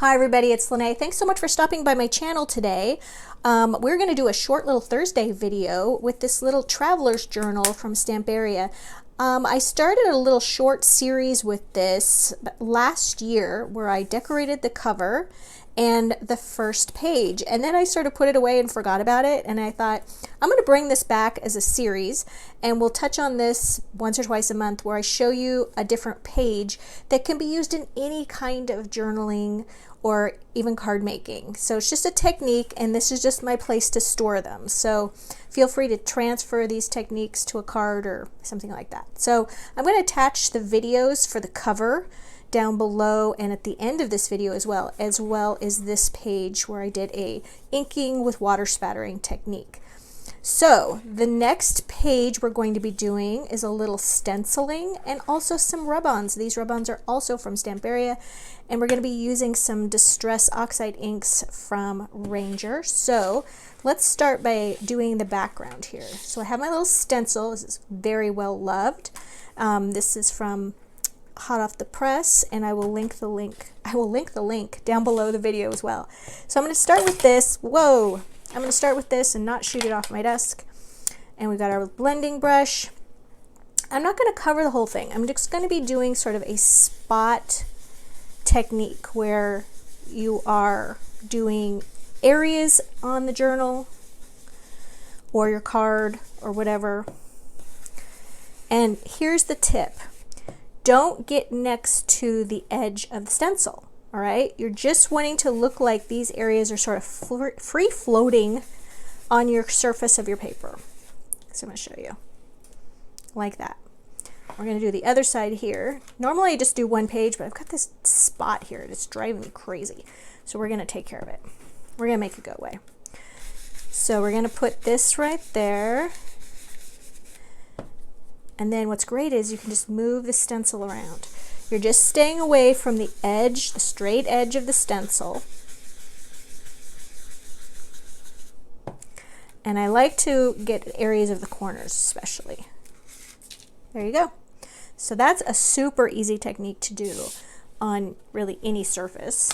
Hi everybody, it's Lene. Thanks so much for stopping by my channel today. We're going to do a short little Thursday video with this little traveler's journal from Stamperia. I started a little short series with this last year where I decorated the cover and the first page, and then I sort of put it away and forgot about it, and I thought I'm going to bring this back as a series, and we'll touch on this once or twice a month where I show you a different page that can be used in any kind of journaling or even card making. So it's just a technique, and this is just my place to store them. So feel free to transfer these techniques to a card or something like that. So I'm going to attach the videos for the cover down below and at the end of this video as well as this page where I did a inking with water spattering technique. So the next page we're going to be doing is a little stenciling and also some rub-ons. These rub-ons are also from Stamperia, and we're going to be using some Distress Oxide inks from Ranger. So let's start by doing the background here. So I have my little stencil. This is very well loved. This is from hot off the press, and I will link the link down below the video as well. So I'm going to start with this. Whoa! I'm going to start with this and not shoot it off my desk. And we've got our blending brush. I'm not going to cover the whole thing. I'm just going to be doing sort of a spot technique where you are doing areas on the journal or your card or whatever. And here's the tip. Don't get next to the edge of the stencil, all right? You're just wanting to look like these areas are sort of free floating on your surface of your paper. So I'm going to show you like that. We're going to do the other side here. Normally I just do one page, but I've got this spot here that's driving me crazy. So we're going to take care of it. We're going to make it go away. So we're going to put this right there. And then what's great is you can just move the stencil around. You're just staying away from the edge, the straight edge of the stencil. And I like to get areas of the corners especially. There you go. So that's a super easy technique to do on really any surface.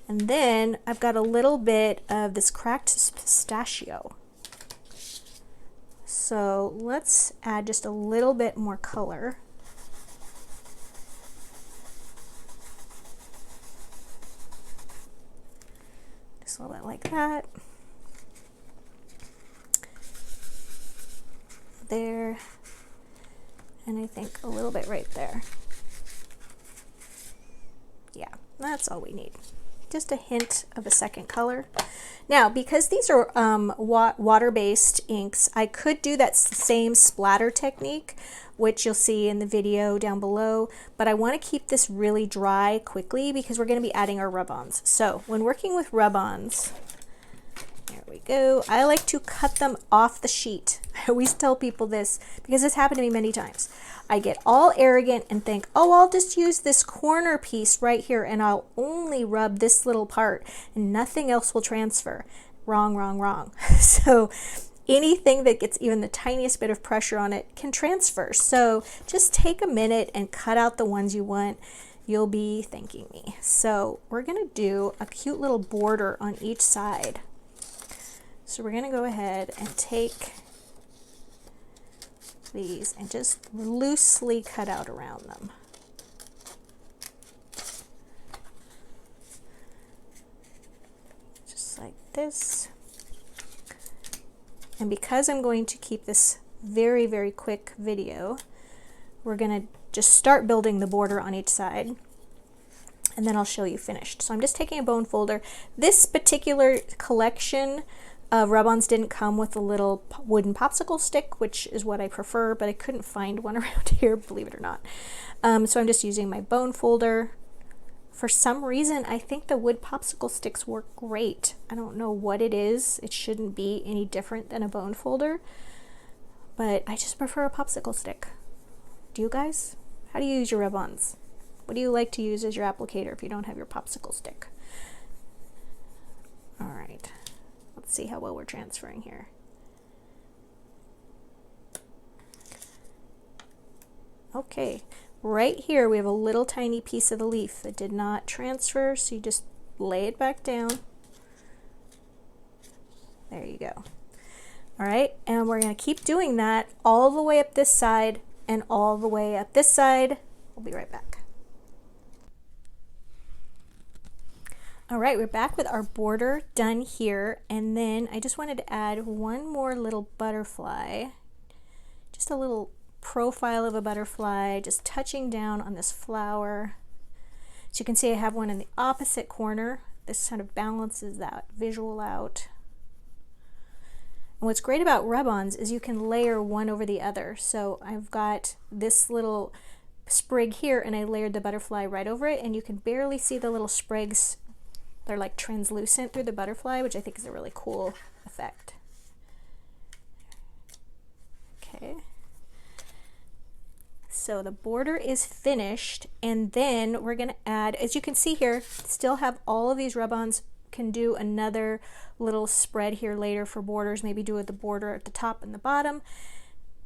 And then I've got a little bit of this cracked pistachio. So let's add just a little bit more color. Just a little bit like that. There. And I think a little bit right there. Yeah, that's all we need. Just a hint of a second color. Now, because these are water-based inks, I could do that same splatter technique, which you'll see in the video down below, but I want to keep this really dry quickly because we're going to be adding our rub-ons. So when working with rub-ons, there we go, I like to cut them off the sheet. I always tell people this because this happened to me many times. I get all arrogant and think, oh, I'll just use this corner piece right here and I'll only rub this little part and nothing else will transfer. Wrong, wrong, wrong. So anything that gets even the tiniest bit of pressure on it can transfer. So just take a minute and cut out the ones you want. You'll be thanking me. So we're going to do a cute little border on each side. So we're going to go ahead and take these and just loosely cut out around them. Just like this. And because I'm going to keep this very, very quick video, we're going to just start building the border on each side. And then I'll show you finished. So I'm just taking a bone folder. This particular collection Rub-Ons didn't come with a little wooden popsicle stick, which is what I prefer, but I couldn't find one around here, believe it or not. So I'm just using my bone folder. For some reason, I think the wood popsicle sticks work great. I don't know what it is. It shouldn't be any different than a bone folder, but I just prefer a popsicle stick. Do you guys? How do you use your Rub-Ons? What do you like to use as your applicator if you don't have your popsicle stick? All right. Let's see how well we're transferring here. Okay, right here we have a little tiny piece of the leaf that did not transfer, so you just lay it back down. There you go. All right, and we're going to keep doing that all the way up this side and all the way up this side. We'll be right back. All right, we're back with our border done here, and then I just wanted to add one more little butterfly, just a little profile of a butterfly, just touching down on this flower. So you can see I have one in the opposite corner. This kind of balances that visual out. And what's great about rub-ons is you can layer one over the other. So I've got this little sprig here, and I layered the butterfly right over it, and you can barely see the little sprigs. They're like translucent through the butterfly, which I think is a really cool effect. Okay. So the border is finished, and then we're going to add, as you can see here, still have all of these rub-ons. Can do another little spread here later for borders, maybe do it the border at the top and the bottom.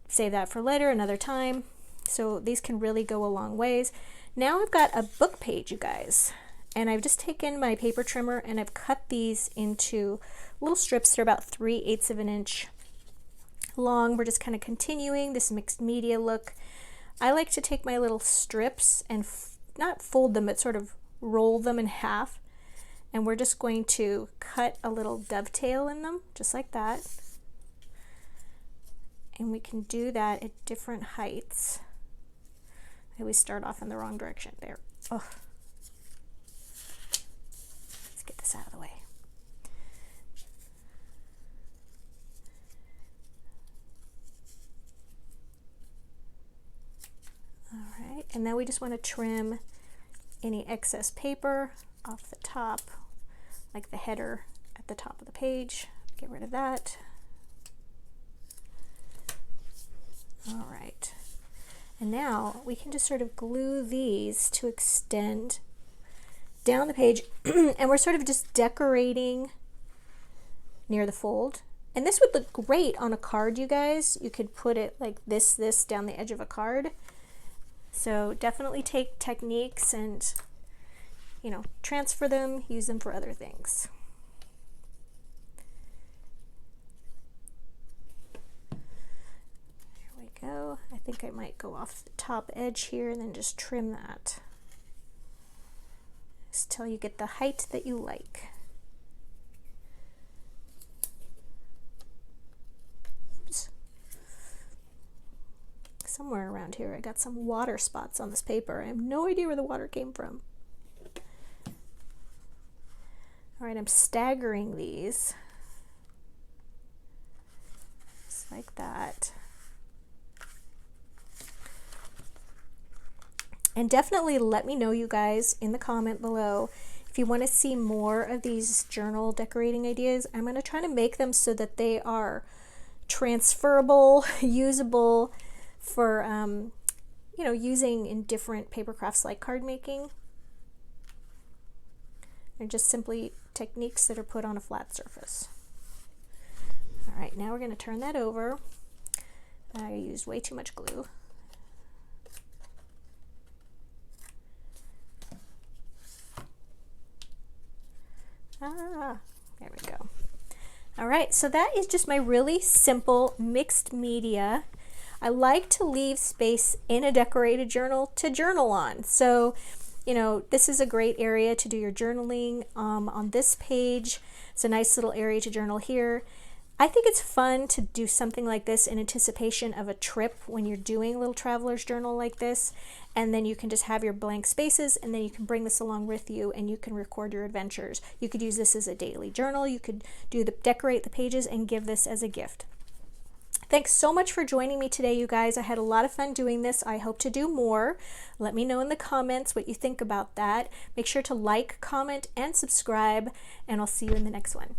Save that for later, another time. So these can really go a long ways. Now I've got a book page, you guys. And I've just taken my paper trimmer and I've cut these into little strips. They're about 3/8 of an inch long. We're just kind of continuing this mixed media look. I like to take my little strips and not fold them, but sort of roll them in half. And we're just going to cut a little dovetail in them, just like that. And we can do that at different heights. I always start off in the wrong direction there. Oh. Get this out of the way. All right, and now we just want to trim any excess paper off the top, like the header at the top of the page. Get rid of that. All right, and now we can just sort of glue these to extend down the page, and we're sort of just decorating near the fold. And this would look great on a card, you guys. You could put it like this down the edge of a card. So definitely take techniques and, you know, transfer them, use them for other things. There we go. I think I might go off the top edge here and then just trim that till you get the height that you like. Oops. Somewhere around here I got some water spots on this paper. I have no idea where the water came from. All right, I'm staggering these just like that. And definitely let me know, you guys, in the comment below if you want to see more of these journal decorating ideas. I'm going to try to make them so that they are transferable, usable for, you know, using in different paper crafts like card making. They're just simply techniques that are put on a flat surface. All right, now we're going to turn that over. I used way too much glue. There we go. All right, so that is just my really simple mixed media. I like to leave space in a decorated journal to journal on. So, you know, this is a great area to do your journaling. On this page, it's a nice little area to journal here. I think it's fun to do something like this in anticipation of a trip when you're doing a little traveler's journal like this, and then you can just have your blank spaces, and then you can bring this along with you and you can record your adventures. You could use this as a daily journal. You could decorate the pages and give this as a gift. Thanks so much for joining me today, you guys. I had a lot of fun doing this. I hope to do more. Let me know in the comments what you think about that. Make sure to like, comment, and subscribe, and I'll see you in the next one.